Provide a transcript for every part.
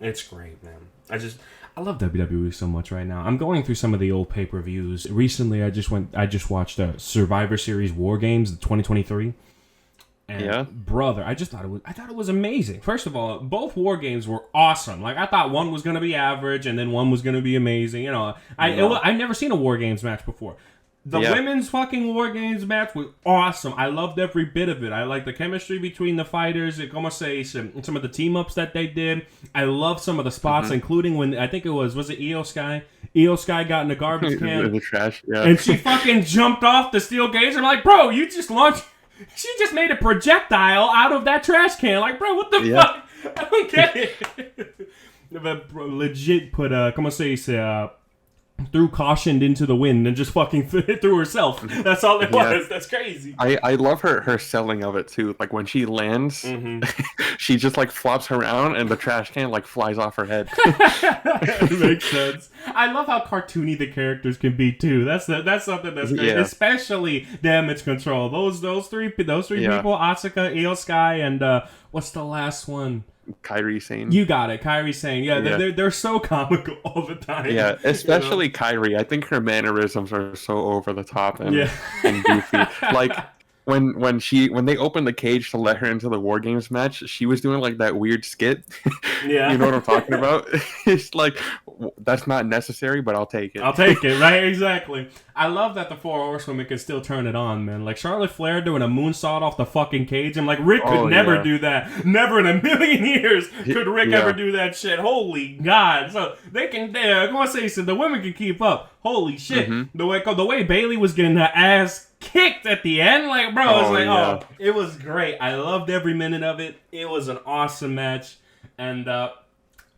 It's great, man. I love WWE so much right now. I'm going through some of the old pay-per-views. Recently, I just watched Survivor Series War Games, the 2023. And Yeah. brother, I thought it was amazing. First of all, both war games were awesome. Like I thought one was gonna be average and then one was gonna be amazing. You know, No. I've never seen a war games match before. The Yeah. women's fucking war games match was awesome. I loved every bit of it. I like the chemistry between the fighters. Como say some of the team ups that they did. I love some of the spots, Mm-hmm. including when I think it was it Io Sky? Io Sky got in the garbage can The trash. Yeah. and she fucking jumped off the steel cage. I'm like, bro, you just launched. She just made a projectile out of that trash can. Like, bro, what the Yeah. fuck? I don't get it. But bro, legit put como se dice, threw caution into the wind and just fucking threw herself. That's all it Yeah. was. That's crazy. I love her selling of it too. Like when she lands, she just like flops around and the trash can like flies off her head. It makes sense. I love how cartoony the characters can be too. That's something that's great. Yeah. Especially Damage Control. Those three Yeah. people, Asuka, Io Sky, and what's the last one? Kyrie saying. You got it, Kyrie saying. Yeah, Yeah. they're so comical all the time. Yeah, you know? especially Kyrie. I think her mannerisms are so over the top and, Yeah. and goofy. Like when they opened the cage to let her into the War Games match, she was doing like that weird skit. Yeah. You know what I'm talking about? It's like that's not necessary, but I'll take it. I'll take it, right? Exactly. I love that the Four Horsewomen can still turn it on, man. Like Charlotte Flair doing a moonsault off the fucking cage. I'm like, Rick could never do that. Never in a million years could Rick ever do that shit. Holy God. So they can, I'm going to say, so the women can keep up. Holy shit. The way Bailey was getting her ass kicked at the end, like, bro, it's like, oh, it was great. I loved every minute of it. It was an awesome match. And,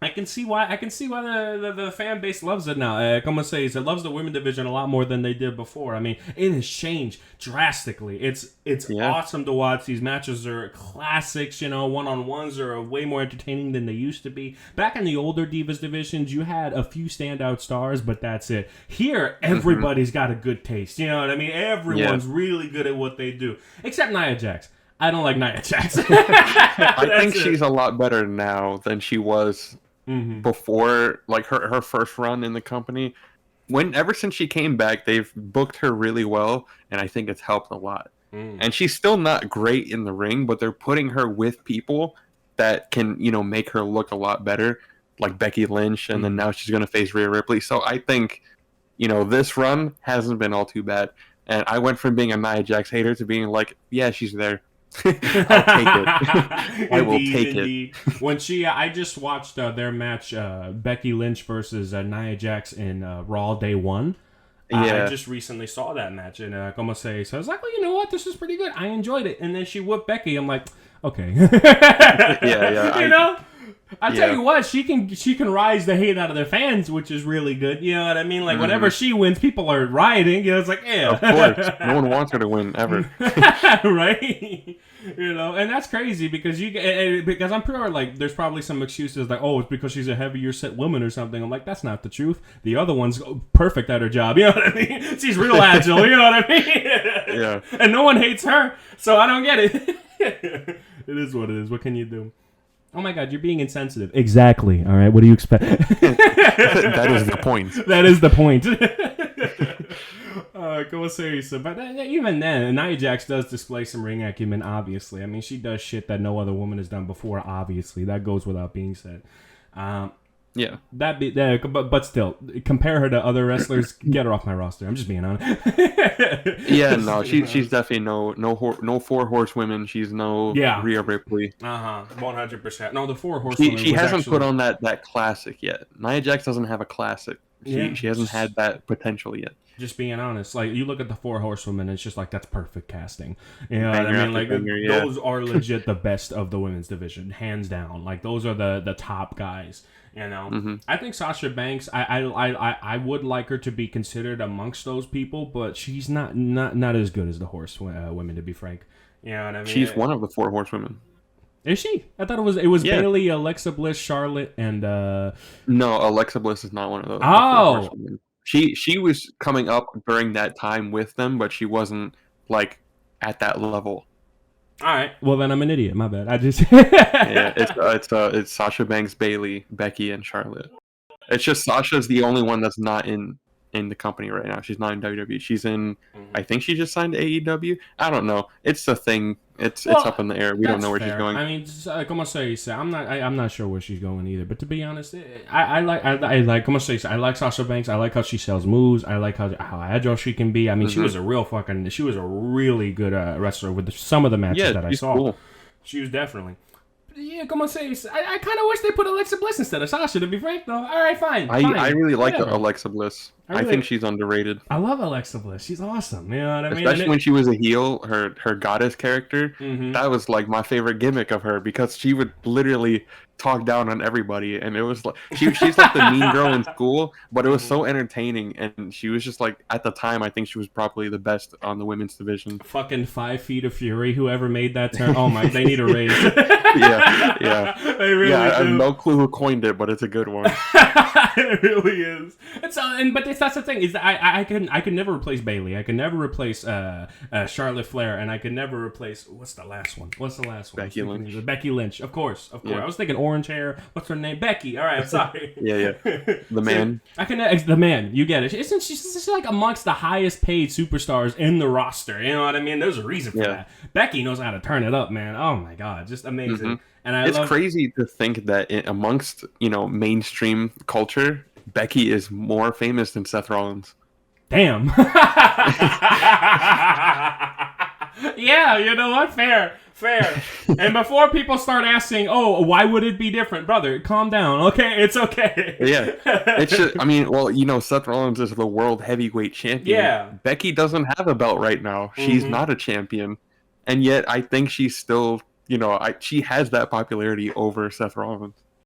I can see why the fan base loves it now. Como say, it loves the women division a lot more than they did before. I mean, it has changed drastically. It's awesome to watch. These matches are classics. You know, one-on-ones are way more entertaining than they used to be. Back in the older Divas divisions, you had a few standout stars, but that's it. Here, everybody's got a good taste. You know what I mean? Everyone's really good at what they do, except Nia Jax. I don't like Nia Jax. I think she's a lot better now than she was before, like her first run in the company. Ever since she came back, they've booked her really well, and I think it's helped a lot. And she's still not great in the ring, but they're putting her with people that can, make her look a lot better, like Becky Lynch, and then now she's going to face Rhea Ripley. So I think, this run hasn't been all too bad. And I went from being a Nia Jax hater to being like, yeah, she's there. I'll take it. I will take it. When I just watched their match, Becky Lynch versus Nia Jax in Raw Day 1. Yeah. I just recently saw that match, and como say, so I was like, well, you know what, this is pretty good. I enjoyed it, and then she whooped Becky. I'm like, okay, yeah. I tell you what, she can rise the hate out of their fans, which is really good. You know what I mean? Like whenever she wins, people are rioting. It's like, yeah, of course, no one wants her to win ever, right? And that's crazy because because I'm sure like there's probably some excuses like, oh, it's because she's a heavier set woman or something. I'm like, that's not the truth. The other one's perfect at her job. You know what I mean? She's real agile. You know what I mean? Yeah. And no one hates her, so I don't get it. It is what it is. What can you do? Oh my God, you're being insensitive. Exactly. All right, what do you expect? That is the point. That is the point. Go serious. But even then, Nia Jax does display some ring acumen, obviously. I mean, she does shit that no other woman has done before, obviously. That goes without being said. Yeah. But still, compare her to other wrestlers. Get her off my roster. I'm just being honest. Yeah, no, she's definitely no four horsewomen. She's no Rhea Ripley. 100%. No, the four horsewomen. She hasn't put on that classic yet. Nia Jax doesn't have a classic. She hasn't had that potential yet. Just being honest, like you look at the four horsewomen, it's just like that's perfect casting. You know what I mean? Like those are legit the best of the women's division, hands down. Like those are the top guys. You know, I think Sasha Banks. I would like her to be considered amongst those people, but she's not as good as the women, to be frank. You know what I mean? She's one of the four horsewomen. Is she? I thought it was Bailey, Alexa Bliss, Charlotte, and No, Alexa Bliss is not one of those. Oh, she was coming up during that time with them, but she wasn't like at that level. All right. Well, then I'm an idiot. My bad. I just. Yeah, it's Sasha Banks, Bailey, Becky, and Charlotte. It's just Sasha's the only one that's not in the company right now. She's not in WWE. She's in. I think she just signed to AEW. I don't know. It's a thing. It's up in the air. We don't know where she's going. I mean, como se dice, I'm not sure where she's going either. But to be honest, I like como se dice, I like Sasha Banks. I like how she sells moves. I like how agile she can be. I mean, she was a really good wrestler with some of the matches that I saw. Cool. She was definitely. Yeah, come on, say. I kind of wish they put Alexa Bliss instead of Sasha. To be frank, though. All right, fine. I really like Alexa Bliss. I think she's underrated. I love Alexa Bliss. She's awesome. You know what I mean? Especially when she was a heel, her goddess character. That was like my favorite gimmick of her because she would literally talk down on everybody, and it was like she's like the mean girl in school, but it was so entertaining, and she was just like at the time I think she was probably the best on the women's division. Fucking 5 Feet of Fury, whoever made that term. Oh my, they need a raise. yeah. They really do. I have no clue who coined it, but it's a good one. It really is. But that's the thing is that I could never replace Bailey. I could never replace Charlotte Flair, and I could never replace what's the last one? Becky Lynch. Becky Lynch, of course. Yeah. I was thinking orange hair. What's her name? Becky. All right, I'm sorry. yeah. The man. The man. You get it. Isn't she's like amongst the highest paid superstars in the roster? You know what I mean? There's a reason for that. Becky knows how to turn it up, man. Oh my god, just amazing. And it's crazy to think that amongst mainstream culture, Becky is more famous than Seth Rollins. Damn. Yeah, you know what? Fair. And before people start asking, oh, why would it be different? Brother, calm down, okay? It's okay. Yeah. It's just, I mean, well, Seth Rollins is the world heavyweight champion. Yeah. Becky doesn't have a belt right now. She's not a champion. And yet I think she's still, she has that popularity over Seth Rollins.